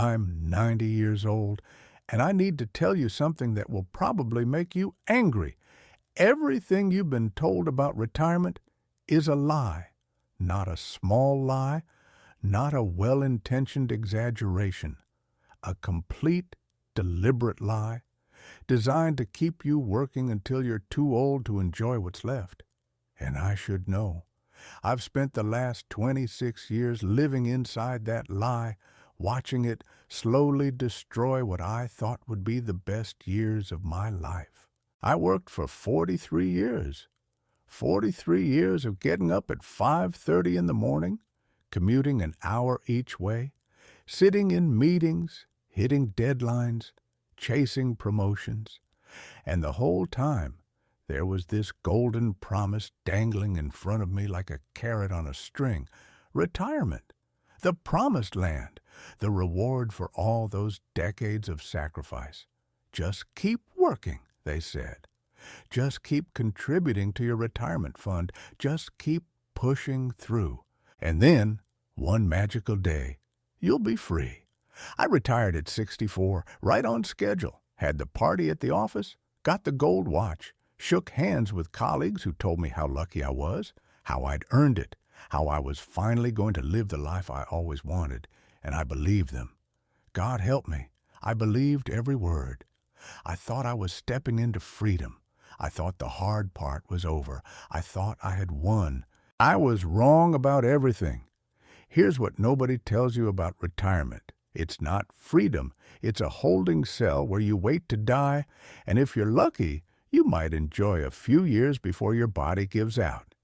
I'm 90 years old, and I need to tell you something that will probably make you angry. Everything you've been told about retirement is a lie. Not a small lie, not a well-intentioned exaggeration. A complete, deliberate lie, designed to keep you working until you're too old to enjoy what's left. And I should know. I've spent the last 26 years living inside that lie, watching it slowly destroy what I thought would be the best years of my life. I worked for 43 years. 43 years of getting up at 5:30 in the morning, commuting an hour each way, sitting in meetings, hitting deadlines, chasing promotions. And the whole time, there was this golden promise dangling in front of me like a carrot on a string. Retirement. The promised land. The reward for all those decades of sacrifice. Just keep working, they said. Just keep contributing to your retirement fund. Just keep pushing through. And then, one magical day, you'll be free. I retired at 64, right on schedule. Had the party at the office, got the gold watch, shook hands with colleagues who told me how lucky I was, how I'd earned it, how I was finally going to live the life I always wanted, and I believed them. God help me, I believed every word. I thought I was stepping into freedom. I thought the hard part was over. I thought I had won. I was wrong about everything. Here's what nobody tells you about retirement. It's not freedom. It's a holding cell where you wait to die, and if you're lucky, you might enjoy a few years before your body gives out.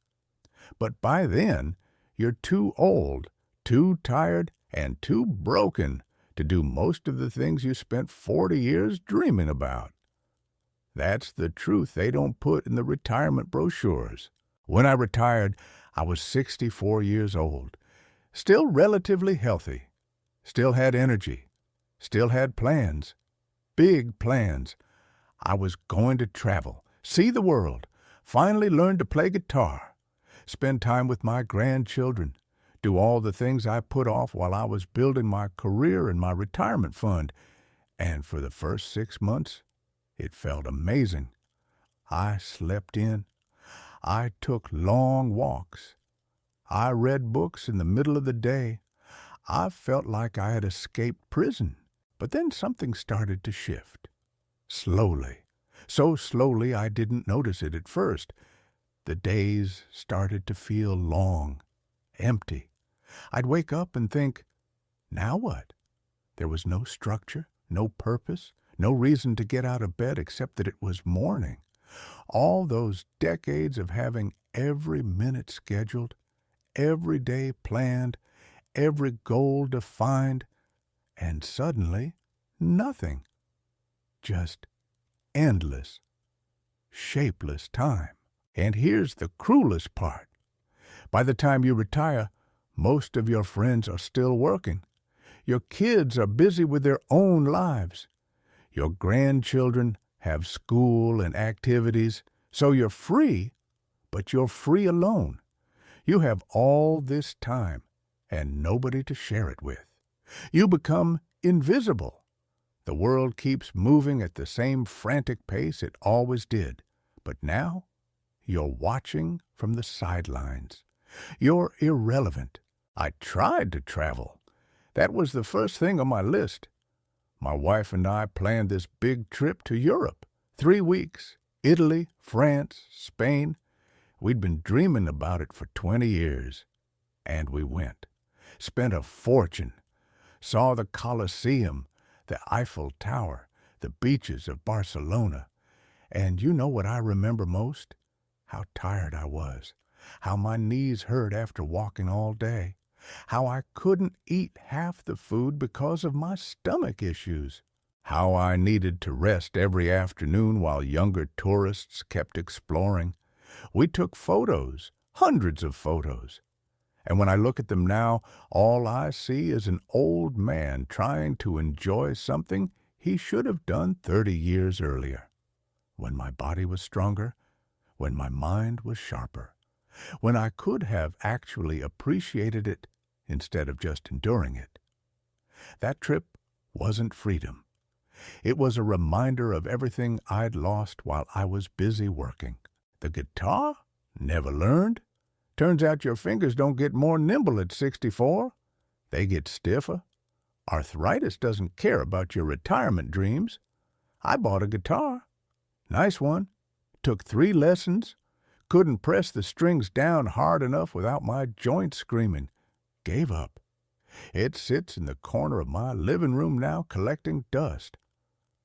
But by then, you're too old, too tired, and too broken to do most of the things you spent 40 years dreaming about. That's the truth they don't put in the retirement brochures. When I retired, I was 64 years old, still relatively healthy, still had energy, still had plans, big plans. I was going to travel, see the world, finally learn to play guitar, spend time with my grandchildren, do all the things I put off while I was building my career and my retirement fund. And for the first 6 months, it felt amazing. I slept in. I took long walks. I read books in the middle of the day. I felt like I had escaped prison. But then something started to shift. Slowly. So slowly I didn't notice it at first. The days started to feel long, empty. I'd wake up and think, now what? There was no structure, no purpose, no reason to get out of bed except that it was morning. All those decades of having every minute scheduled, every day planned, every goal defined, and suddenly nothing. Just endless, shapeless time. And here's the cruelest part. By the time you retire, most of your friends are still working. Your kids are busy with their own lives. Your grandchildren have school and activities, so you're free, but you're free alone. You have all this time and nobody to share it with. You become invisible. The world keeps moving at the same frantic pace it always did, but now you're watching from the sidelines. You're irrelevant. I tried to travel. That was the first thing on my list. My wife and I planned this big trip to Europe. 3 weeks. Italy, France, Spain. We'd been dreaming about it for 20 years. And we went. Spent a fortune. Saw the Colosseum, the Eiffel Tower, the beaches of Barcelona. And you know what I remember most? How tired I was. How my knees hurt after walking all day. How I couldn't eat half the food because of my stomach issues. How I needed to rest every afternoon while younger tourists kept exploring. We took photos, hundreds of photos. And when I look at them now, all I see is an old man trying to enjoy something he should have done 30 years earlier. When my body was stronger, when my mind was sharper, when I could have actually appreciated it instead of just enduring it. That trip wasn't freedom. It was a reminder of everything I'd lost while I was busy working. The guitar? Never learned. Turns out your fingers don't get more nimble at 64. They get stiffer. Arthritis doesn't care about your retirement dreams. I bought a guitar. Nice one. Took 3 lessons. Couldn't press the strings down hard enough without my joints screaming. Gave up. It sits in the corner of my living room now collecting dust.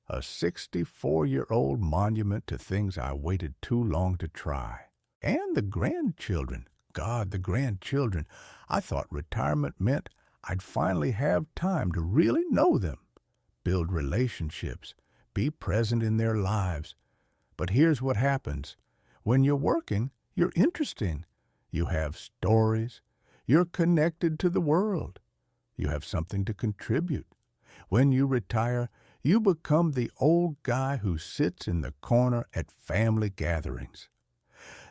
A 64-year-old monument to things I waited too long to try. And the grandchildren. God, the grandchildren. I thought retirement meant I'd finally have time to really know them, build relationships, be present in their lives. But here's what happens. When you're working, you're interesting. You have stories. You're connected to the world. You have something to contribute. When you retire, you become the old guy who sits in the corner at family gatherings.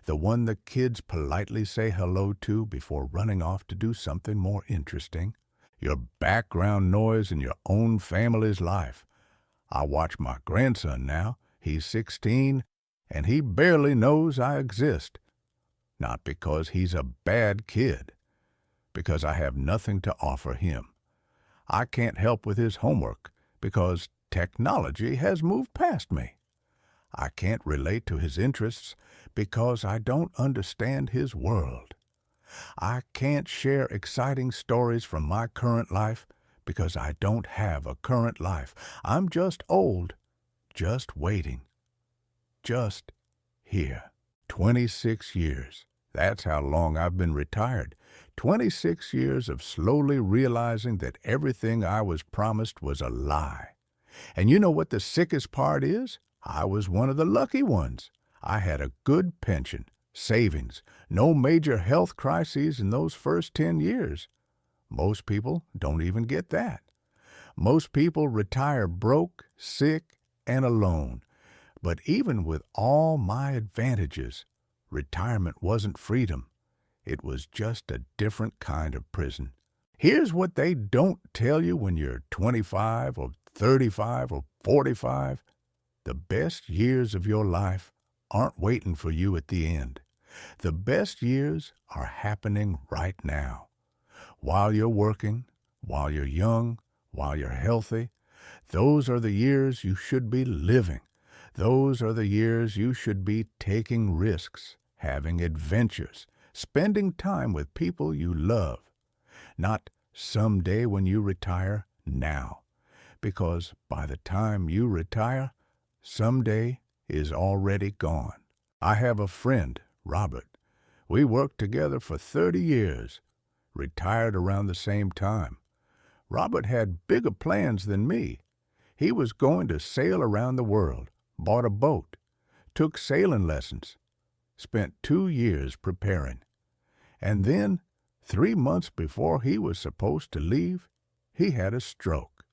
The one the kids politely say hello to before running off to do something more interesting. Your background noise in your own family's life. I watch my grandson now. He's 16, and he barely knows I exist. Not because he's a bad kid, because I have nothing to offer him. I can't help with his homework because technology has moved past me. I can't relate to his interests because I don't understand his world. I can't share exciting stories from my current life because I don't have a current life. I'm just old, just waiting, just here. 26 years. That's how long I've been retired. 26 years of slowly realizing that everything I was promised was a lie. And you know what the sickest part is? I was one of the lucky ones. I had a good pension, savings, no major health crises in those first 10 years. Most people don't even get that. Most people retire broke, sick, and alone. But even with all my advantages, retirement wasn't freedom. It was just a different kind of prison. Here's what they don't tell you when you're 25 or 35 or 45. The best years of your life aren't waiting for you at the end. The best years are happening right now. While you're working, while you're young, while you're healthy, those are the years you should be living. Those are the years you should be taking risks, having adventures, spending time with people you love. Not someday when you retire, now. Because by the time you retire, someday is already gone. I have a friend, Robert. We worked together for 30 years, retired around the same time. Robert had bigger plans than me. He was going to sail around the world, bought a boat, took sailing lessons, spent 2 years preparing. And then, 3 months before he was supposed to leave, he had a stroke.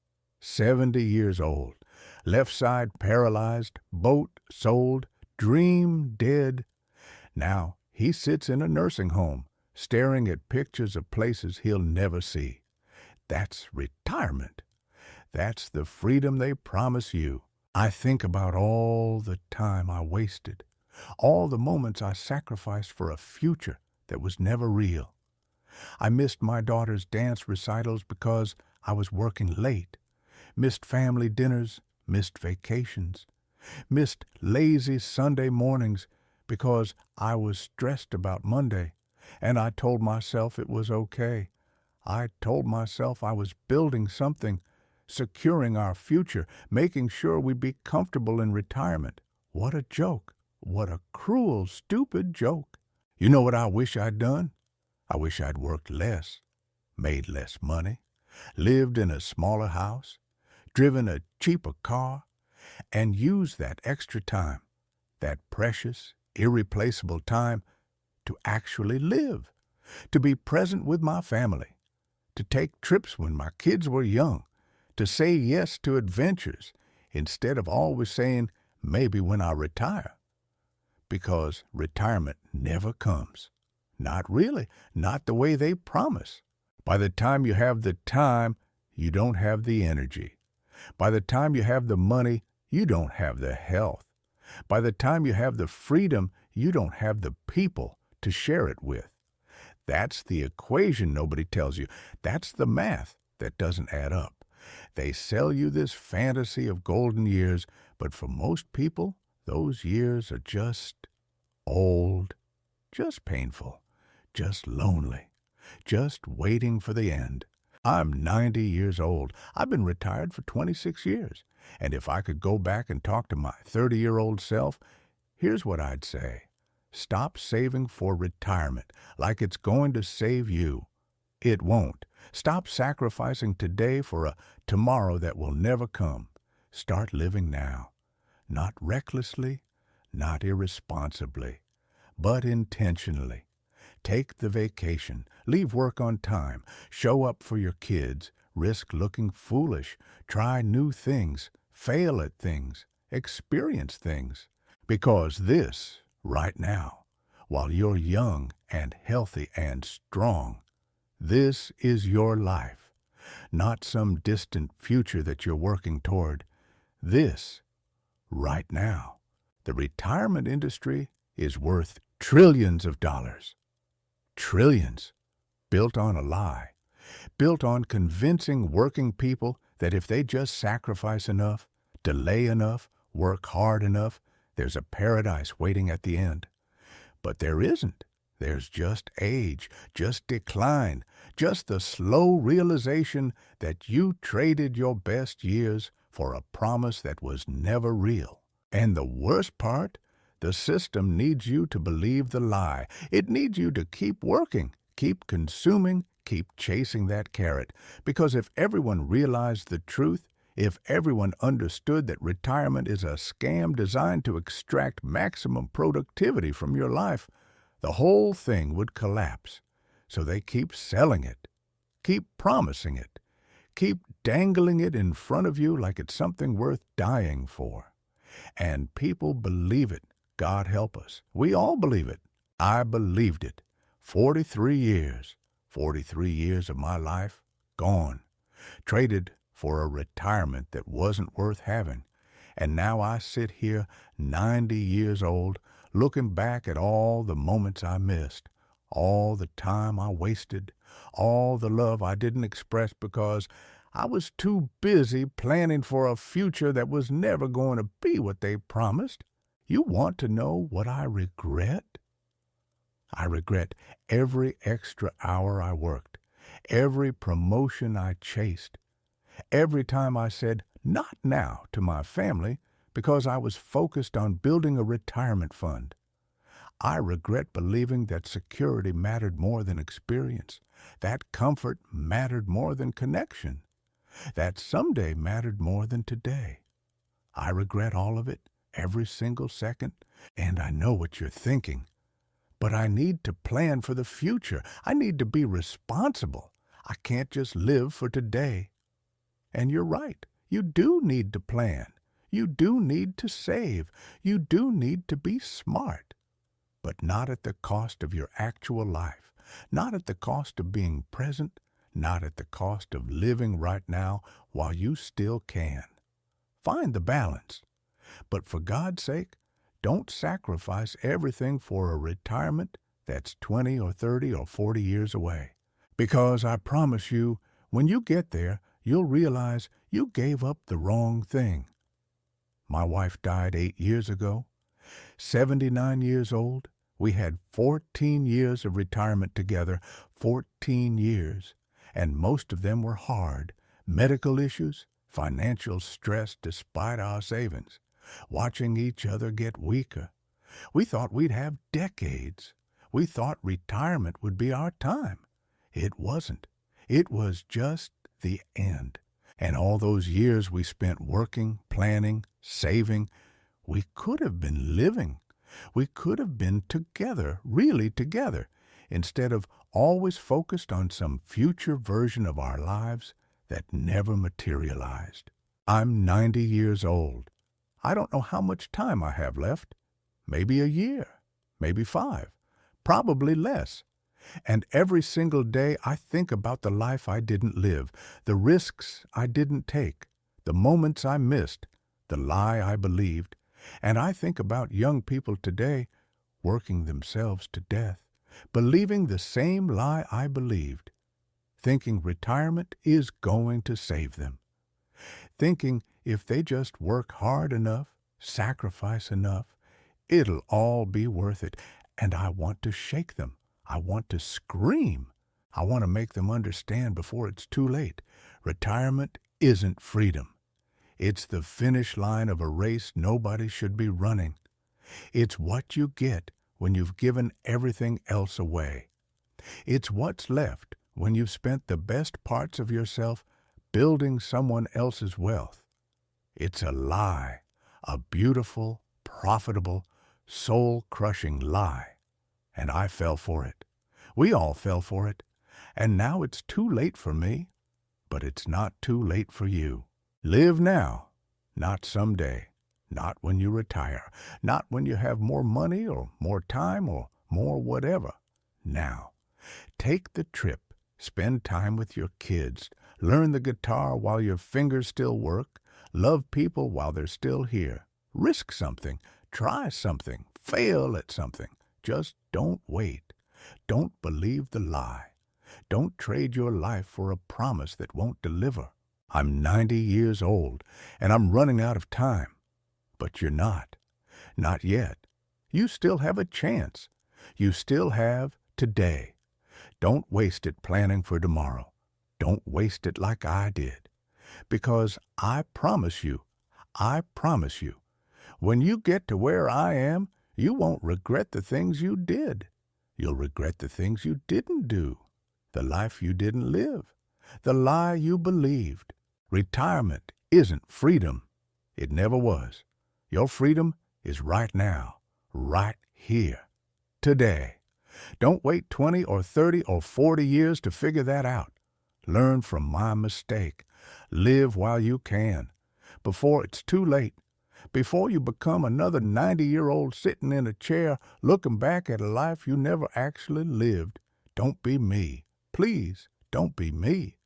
70 years old, left side paralyzed, boat sold, dream dead. Now he sits in a nursing home, staring at pictures of places he'll never see. That's retirement. That's the freedom they promise you. I think about all the time I wasted, all the moments I sacrificed for a future that was never real. I missed my daughter's dance recitals because I was working late, missed family dinners, missed vacations, missed lazy Sunday mornings because I was stressed about Monday, and I told myself it was okay. I told myself I was building something, securing our future, making sure we'd be comfortable in retirement. What a joke. What a cruel, stupid joke. You know what I wish I'd done? I wish I'd worked less, made less money, lived in a smaller house, driven a cheaper car, and used that extra time, that precious, irreplaceable time, to actually live, to be present with my family, to take trips when my kids were young, to say yes to adventures instead of always saying maybe when I retire. Because retirement never comes. Not really, not the way they promise. By the time you have the time, you don't have the energy. By the time you have the money, you don't have the health. By the time you have the freedom, you don't have the people to share it with. That's the equation nobody tells you. That's the math that doesn't add up. They sell you this fantasy of golden years, but for most people, those years are just old, just painful, just lonely, just waiting for the end. I'm 90 years old. I've been retired for 26 years. And if I could go back and talk to my 30-year-old self, here's what I'd say. Stop saving for retirement like it's going to save you. It won't. Stop sacrificing today for a tomorrow that will never come. Start living now. Not recklessly, not irresponsibly, but intentionally. Take the vacation. Leave work on time. Show up for your kids. Risk looking foolish. Try new things. Fail at things. Experience things. Because this, right now, while you're young and healthy and strong, this is your life, not some distant future that you're working toward. This, right now. The retirement industry is worth trillions of dollars. Trillions. Built on a lie. Built on convincing working people that if they just sacrifice enough, delay enough, work hard enough, there's a paradise waiting at the end. But there isn't. There's just age, just decline, just the slow realization that you traded your best years for a promise that was never real. And the worst part, the system needs you to believe the lie. It needs you to keep working, keep consuming, keep chasing that carrot. Because if everyone realized the truth, if everyone understood that retirement is a scam designed to extract maximum productivity from your life, the whole thing would collapse. So they keep selling it, keep promising it, keep dangling it in front of you like it's something worth dying for. And people believe it. God help us. We all believe it. I believed it. 43 years. 43 years of my life gone. Traded for a retirement that wasn't worth having. And now I sit here 90 years old, looking back at all the moments I missed, all the time I wasted, all the love I didn't express because I was too busy planning for a future that was never going to be what they promised. You want to know what I regret? I regret every extra hour I worked, every promotion I chased, every time I said, "Not now," to my family because I was focused on building a retirement fund. I regret believing that security mattered more than experience, that comfort mattered more than connection, that someday mattered more than today. I regret all of it, every single second, and I know what you're thinking. But I need to plan for the future. I need to be responsible. I can't just live for today. And you're right. You do need to plan. You do need to save. You do need to be smart. But not at the cost of your actual life. Not at the cost of being present. Not at the cost of living right now while you still can. Find the balance. But for God's sake, don't sacrifice everything for a retirement that's 20 or 30 or 40 years away. Because I promise you, when you get there, you'll realize you gave up the wrong thing. My wife died 8 years ago. 79 years old. We had 14 years of retirement together, 14 years. And most of them were hard. Medical issues, financial stress despite our savings, watching each other get weaker. We thought we'd have decades. We thought retirement would be our time. It wasn't. It was just the end. And all those years we spent working, planning, saving, we could have been living. We could have been together, really together, instead of always focused on some future version of our lives that never materialized. I'm 90 years old. I don't know how much time I have left. Maybe a year, maybe 5, probably less. And every single day I think about the life I didn't live, the risks I didn't take, the moments I missed, the lie I believed, and I think about young people today working themselves to death, believing the same lie I believed, thinking retirement is going to save them, thinking if they just work hard enough, sacrifice enough, it'll all be worth it. And I want to shake them. I want to scream. I want to make them understand before it's too late. Retirement isn't freedom. It's the finish line of a race nobody should be running. It's what you get when you've given everything else away. It's what's left when you've spent the best parts of yourself building someone else's wealth. It's a lie, a beautiful, profitable, soul-crushing lie. And I fell for it. We all fell for it. And now it's too late for me, but it's not too late for you. Live now, not someday, not when you retire, not when you have more money or more time or more whatever. Now, take the trip, spend time with your kids, learn the guitar while your fingers still work, love people while they're still here. Risk something, try something, fail at something. Just don't wait. Don't believe the lie. Don't trade your life for a promise that won't deliver. I'm 90 years old, and I'm running out of time. But you're not. Not yet. You still have a chance. You still have today. Don't waste it planning for tomorrow. Don't waste it like I did. Because I promise you, when you get to where I am, you won't regret the things you did. You'll regret the things you didn't do, the life you didn't live, the lie you believed. Retirement isn't freedom. It never was. Your freedom is right now, right here, today. Don't wait 20 or 30 or 40 years to figure that out. Learn from my mistake. Live while you can, before it's too late. Before you become another 90-year-old sitting in a chair looking back at a life you never actually lived. Don't be me. Please, don't be me.